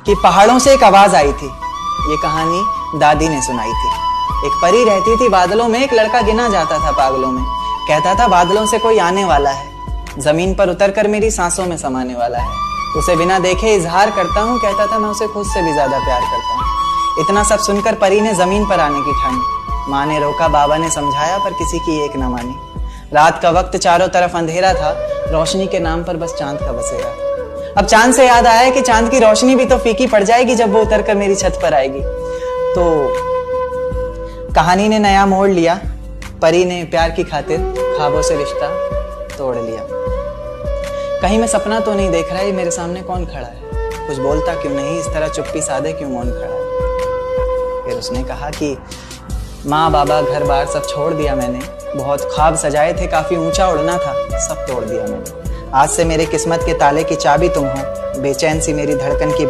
कि पहाड़ों से एक आवाज आई थी। ये कहानी दादी ने सुनाई थी। एक परी रहती थी बादलों में, एक लड़का गिना जाता था पागलों में। कहता था बादलों से कोई आने वाला है, जमीन पर उतरकर मेरी सांसों में समाने वाला है। उसे बिना देखे इजहार करता हूँ, कहता था मैं उसे खुद से भी ज्यादा प्यार करता हूँ। इतना सब सुनकर परी ने जमीन पर आने की ठानी। माँ ने रोका, बाबा ने समझाया, पर किसी की एक न मानी। रात का वक्त चारों तरफ अंधेरा था, रोशनी के नाम पर बस चांद का बसेरा था। अब चांद से याद आया कि चांद की रोशनी भी तो फीकी पड़ जाएगी जब वो उतरकर मेरी छत पर आएगी। तो कहानी ने नया मोड़ लिया। परी ने प्यार की खातिर ख्वाबों से रिश्ता तोड़ लिया। कहीं मैं सपना तो नहीं देख रहा, ये मेरे सामने कौन खड़ा है? कुछ बोलता क्यों नहीं, इस तरह चुप्पी साधे क्यों मौन खड़ा है? फिर उसने कहा कि माँ बाबा घर बार सब छोड़ दिया मैंने, बहुत ख्वाब सजाए थे, काफी ऊंचा उड़ना था, सब तोड़ दिया मैंने। आज से मेरे किस्मत के ताले की चाबी तुम हो, बेचैन सी मेरी धड़कन की